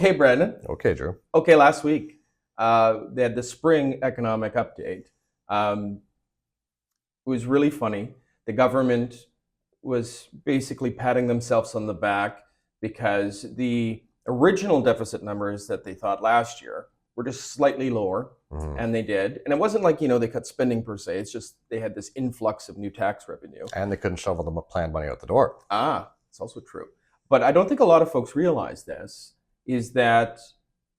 Okay, Brandon. Okay, Drew. Okay, last week they had the spring economic update. It was really funny. The government was basically patting themselves on the back because the original deficit numbers that they thought last year were just slightly lower, Mhm. and they did. And it wasn't like they cut spending per se. It's just they had this influx of new tax revenue. And they couldn't shovel the planned money out the door. It's also true. But I don't think a lot of folks realize this is that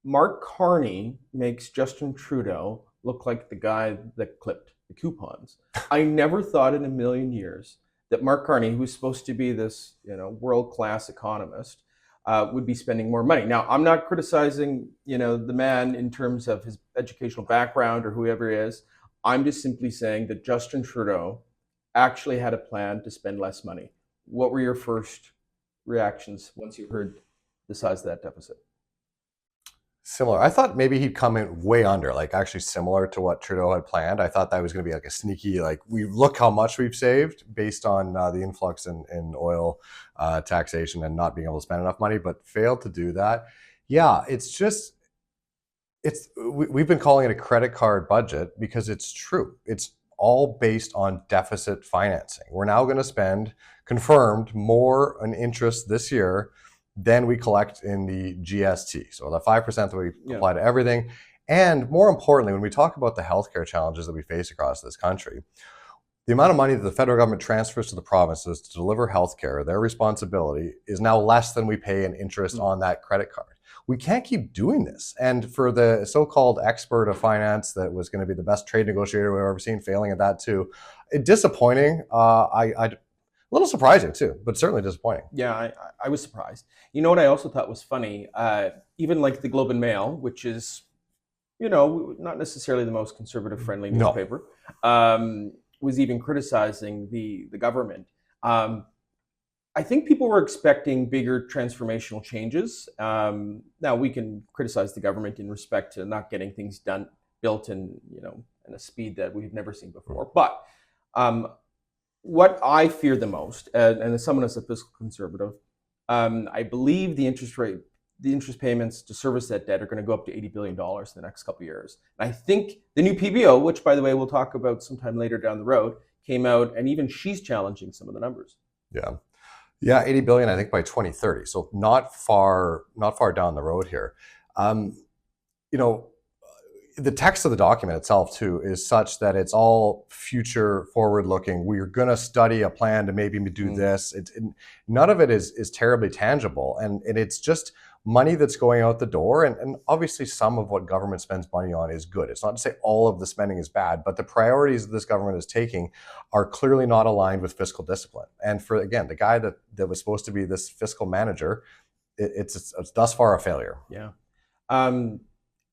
Mark Carney makes Justin Trudeau look like the guy that clipped the coupons. I never thought in a million years that Mark Carney, who's supposed to be this, world-class economist, would be spending more money. Now, I'm not criticizing, the man in terms of his educational background or whoever he is. I'm just simply saying that Justin Trudeau actually had a plan to spend less money. What were your first reactions once you heard the size of that deficit? Similar. I thought maybe he'd come in way under, like actually similar to what Trudeau had planned. I thought that was going to be like a sneaky, like we look how much we've saved based on the influx in oil taxation and not being able to spend enough money, but failed to do that. Yeah, we've been calling it a credit card budget because it's true. It's all based on deficit financing. We're now going to spend confirmed more on interest this year than we collect in the GST. So the 5% that we apply to everything. And more importantly, when we talk about the healthcare challenges that we face across this country, the amount of money that the federal government transfers to the provinces to deliver healthcare, their responsibility, is now less than we pay in interest on that credit card. We can't keep doing this. And for the so-called expert of finance that was going to be the best trade negotiator we've ever seen, failing at that too, disappointing. A little surprising too, but certainly disappointing. Yeah, I was surprised. You know what I also thought was funny? Even like the Globe and Mail, which is, not necessarily the most conservative friendly newspaper, was even criticizing the government. I think people were expecting bigger transformational changes. Now we can criticize the government in respect to not getting things built in a speed that we've never seen before. But what I fear the most, and as someone as a fiscal conservative, I believe the interest payments to service that debt are going to go up to $80 billion in the next couple of years. And I think the new PBO, which by the way we'll talk about sometime later down the road, came out, and even she's challenging some of the numbers. Yeah, 80 billion, I think by 2030. So not far down the road here. The text of the document itself too is such that it's all future forward looking. We're going to study a plan to maybe do this. None of it is terribly tangible, and it's just money that's going out the door. And obviously some of what government spends money on is good. It's not to say all of the spending is bad, but the priorities that this government is taking are clearly not aligned with fiscal discipline. And for, again, the guy that was supposed to be this fiscal manager, it's thus far a failure. Yeah.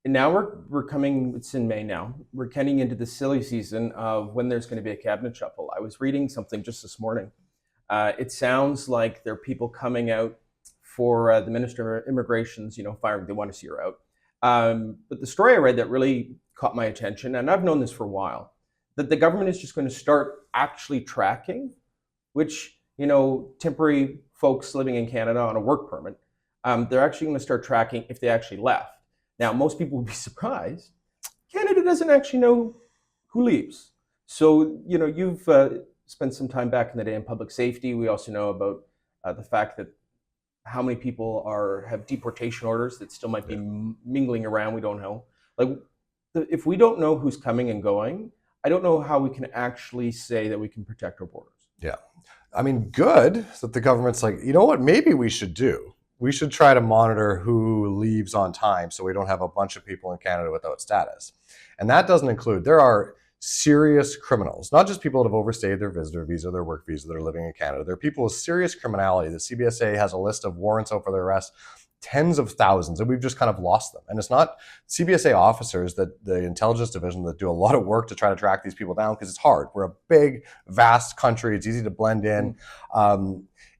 And now we're coming, it's in May now, we're getting into the silly season of when there's going to be a cabinet shuffle. I was reading something just this morning. It sounds like there are people coming out for the Minister of Immigration's, firing. They want to see her out. But the story I read that really caught my attention, and I've known this for a while, that the government is just going to start actually tracking which, temporary folks living in Canada on a work permit, they're actually going to start tracking if they actually left. Now, most people would be surprised. Canada doesn't actually know who leaves. So, you've spent some time back in the day in public safety. We also know about the fact that how many people have deportation orders that still might be mingling around. We don't know. If we don't know who's coming and going, I don't know how we can actually say that we can protect our borders. Yeah. I mean, good that the government's like, you know what, maybe we should do? We should try to monitor who leaves on time so we don't have a bunch of people in Canada without status. And that doesn't include, there are serious criminals, not just people that have overstayed their visitor visa, their work visa that are living in Canada. There are people with serious criminality. The CBSA has a list of warrants out for their arrest, tens of thousands, and we've just kind of lost them. And it's not CBSA officers, that the intelligence division, that do a lot of work to try to track these people down, because it's hard. We're a big, vast country. It's easy to blend in.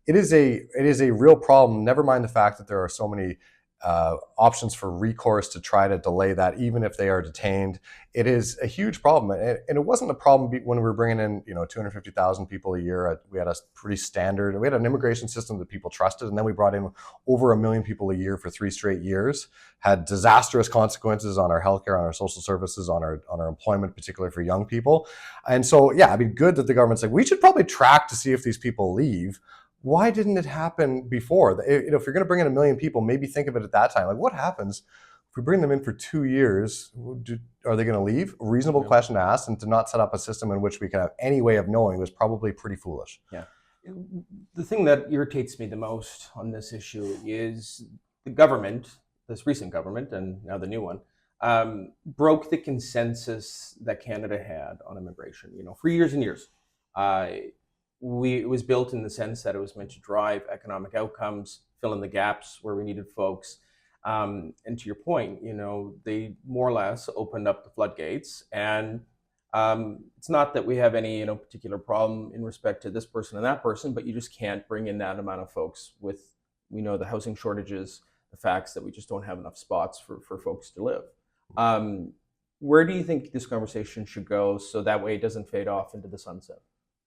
It is a real problem. Never mind the fact that there are so many options for recourse to try to delay that, even if they are detained. It is a huge problem, and it wasn't a problem when we were bringing in 250,000 people a year. We had a pretty standard. We had an immigration system that people trusted, and then we brought in over 1 million people a year for 3 straight years. Had disastrous consequences on our healthcare, on our social services, on our employment, particularly for young people. And so, yeah, I mean, good that the government's like, we should probably track to see if these people leave. Why didn't it happen before? If you're going to bring in 1 million people, maybe think of it at that time. Like, what happens if we bring them in for 2 years? Are they going to leave? A reasonable question to ask, and to not set up a system in which we can have any way of knowing was probably pretty foolish. Yeah. The thing that irritates me the most on this issue is the government, this recent government and now the new one, broke the consensus that Canada had on immigration. For years and years. It was built in the sense that it was meant to drive economic outcomes, fill in the gaps where we needed folks. And to your point, they more or less opened up the floodgates. And it's not that we have any particular problem in respect to this person and that person, but you just can't bring in that amount of folks with, the housing shortages, the facts that we just don't have enough spots for folks to live. Where do you think this conversation should go so that way it doesn't fade off into the sunset?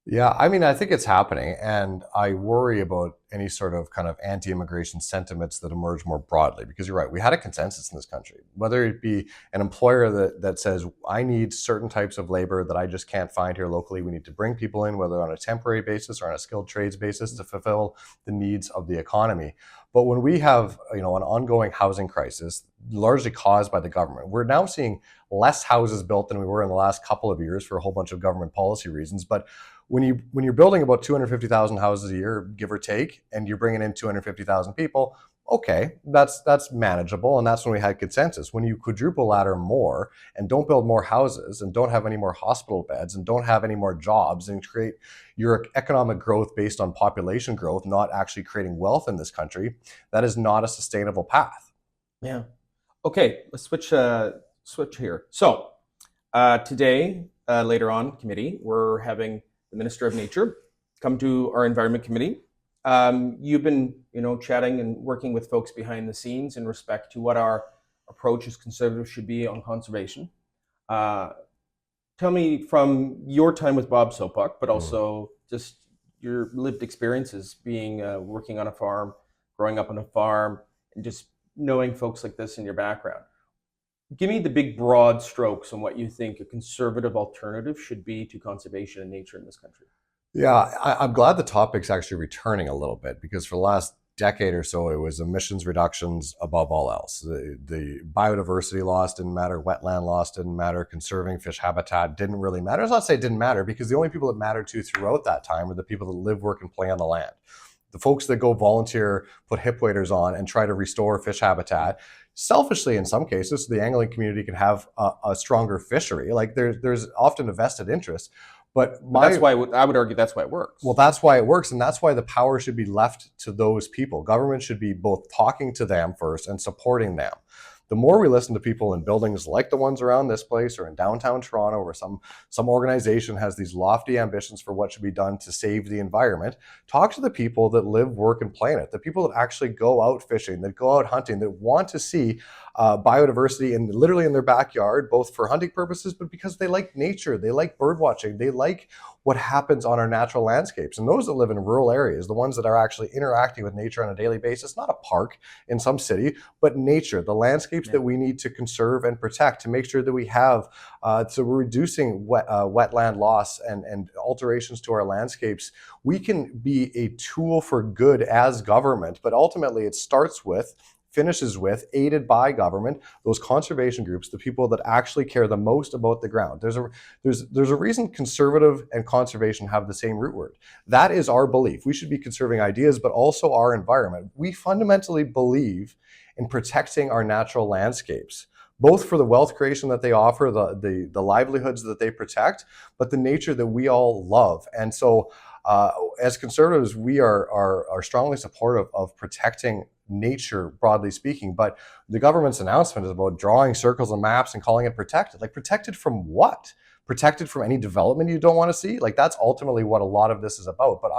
Yeah, I mean, I think it's happening, and I worry about any sort of kind of anti-immigration sentiments that emerge more broadly, because you're right, we had a consensus in this country, whether it be an employer that says, I need certain types of labor that I just can't find here locally. We need to bring people in, whether on a temporary basis or on a skilled trades basis, to fulfill the needs of the economy. But when we have an ongoing housing crisis, largely caused by the government, we're now seeing less houses built than we were in the last couple of years for a whole bunch of government policy reasons. But when you're building about 250,000 houses a year, give or take, and you're bringing in 250,000 people, okay, that's manageable, and that's when we had consensus. When you quadruple ladder more and don't build more houses and don't have any more hospital beds and don't have any more jobs and create your economic growth based on population growth, not actually creating wealth in this country, that is not a sustainable path. Yeah. Okay, let's switch here. So today, later on committee, we're having the Minister of Nature come to our Environment Committee. You've been, chatting and working with folks behind the scenes in respect to what our approach as Conservatives should be on conservation. Tell me, from your time with Bob Sopuck, but also just your lived experiences being working on a farm, growing up on a farm, and just knowing folks like this in your background. Give me the big broad strokes on what you think a conservative alternative should be to conservation and nature in this country. Yeah, I'm glad the topic's actually returning a little bit, because for the last decade or so, it was emissions reductions above all else. The biodiversity loss didn't matter, wetland loss didn't matter, conserving fish habitat didn't really matter. It's not to say it didn't matter, because the only people that mattered to throughout that time were the people that live, work, and play on the land. The folks that go volunteer, put hip waders on, and try to restore fish habitat, selfishly in some cases, so the angling community can have a stronger fishery. Like there's often a vested interest. But that's why I would argue that's why it works. Well, that's why it works, and that's why the power should be left to those people. Government should be both talking to them first and supporting them. The more we listen to people in buildings like the ones around this place or in downtown Toronto, where some organization has these lofty ambitions for what should be done to save the environment, talk to the people that live, work, and play in it, the people that actually go out fishing, that go out hunting, that want to see biodiversity literally in their backyard, both for hunting purposes, but because they like nature, they like bird watching, they like what happens on our natural landscapes. And those that live in rural areas, the ones that are actually interacting with nature on a daily basis, not a park in some city, but nature, the landscapes that we need to conserve and protect to make sure that we have, so we're reducing wetland loss and alterations to our landscapes. We can be a tool for good as government, but ultimately it starts with, finishes with, aided by government, those conservation groups, the people that actually care the most about the ground. There's a reason conservative and conservation have the same root word. That is our belief. We should be conserving ideas, but also our environment. We fundamentally believe in protecting our natural landscapes, both for the wealth creation that they offer, the livelihoods that they protect, but the nature that we all love. And so as conservatives, we are strongly supportive of protecting nature, broadly speaking, but the government's announcement is about drawing circles and maps and calling it protected. Like, protected from what? protected from any development you don't want to see. Like, that's ultimately what a lot of this is about. But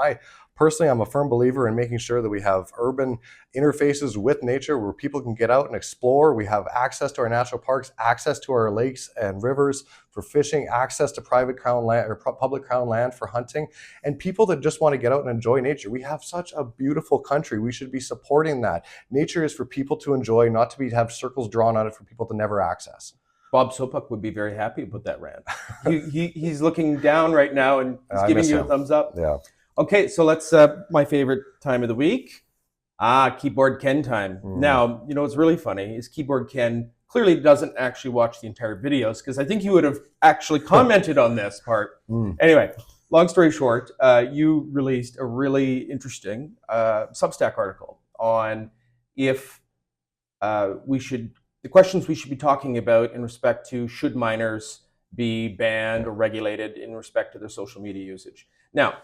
personally, I'm a firm believer in making sure that we have urban interfaces with nature where people can get out and explore. We have access to our national parks, access to our lakes and rivers for fishing, access to private crown land or public crown land for hunting, and people that just want to get out and enjoy nature. We have such a beautiful country. We should be supporting that. Nature is for people to enjoy, not to have circles drawn on it for people to never access. Bob Sopak would be very happy about that rant. He's looking down right now and he's giving you a thumbs up. Yeah. Okay, so let's my favorite time of the week. Keyboard Ken time. Now, you know what's really funny is Keyboard Ken clearly doesn't actually watch the entire videos, because I think he would have actually commented on this part. Anyway, long story short, you released a really interesting Substack article on if the questions we should be talking about in respect to should minors be banned or regulated in respect to their social media usage. Now,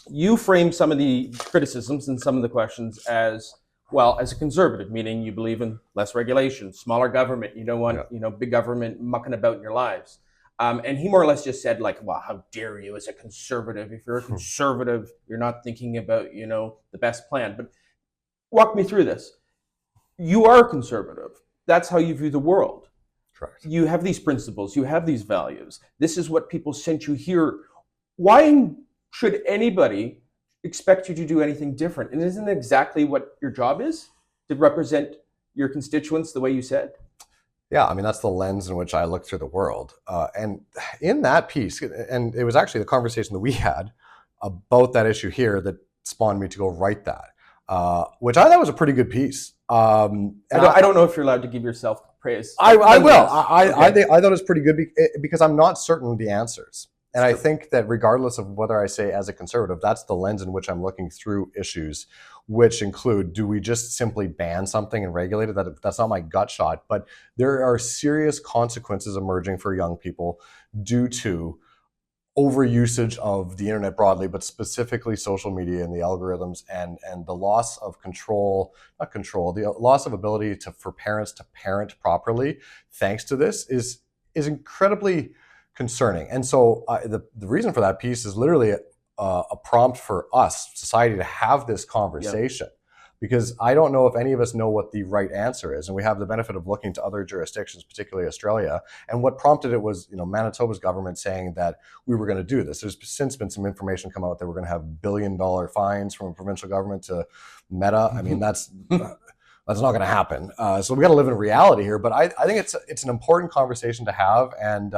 you frame some of the criticisms and some of the questions as, well, as a conservative, meaning you believe in less regulation, smaller government, you don't want big government mucking about in your lives. And he more or less just said, like, well, how dare you as a conservative? If you're a conservative, you're not thinking about, the best plan. But walk me through this. You are conservative. That's how you view the world. Correct. You have these principles. You have these values. This is what people sent you here. Why should anybody expect you to do anything different? And isn't that exactly what your job is? To represent your constituents the way you said? Yeah, I mean, that's the lens in which I look through the world. And in that piece, and it was actually the conversation that we had about that issue here that spawned me to go write that, which I thought was a pretty good piece. I don't know if you're allowed to give yourself praise. I will. I thought it was pretty good because I'm not certain of the answers. And I think that regardless of whether I say as a conservative, that's the lens in which I'm looking through issues, which include, do we just simply ban something and regulate it? That's not my gut shot, but there are serious consequences emerging for young people due to overusage of the internet broadly, but specifically social media and the algorithms, and the loss of the loss of ability for parents to parent properly thanks to this is incredibly concerning. And so the reason for that piece is literally a prompt for us, society, to have this conversation. Yep. Because I don't know if any of us know what the right answer is. And we have the benefit of looking to other jurisdictions, particularly Australia. And what prompted it was, Manitoba's government saying that we were going to do this. There's since been some information come out that we're going to have billion-dollar fines from a provincial government to Meta. I mean, that's not going to happen. So we got to live in reality here. But I think it's an important conversation to have. And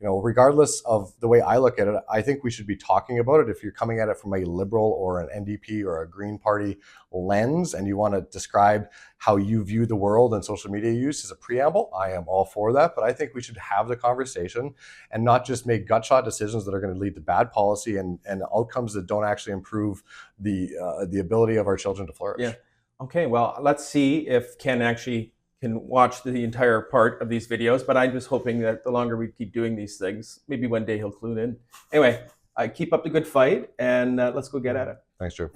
regardless of the way I look at it, I think we should be talking about it. If you're coming at it from a Liberal or an NDP or a Green Party lens, and you want to describe how you view the world and social media use as a preamble, I am all for that. But I think we should have the conversation and not just make gutshot decisions that are going to lead to bad policy and outcomes that don't actually improve the ability of our children to flourish. Yeah. Okay, well, let's see if Ken actually can watch the entire part of these videos, but I'm just hoping that the longer we keep doing these things, maybe one day he'll clue in. Anyway, keep up the good fight, and let's go get at it. Thanks, Drew.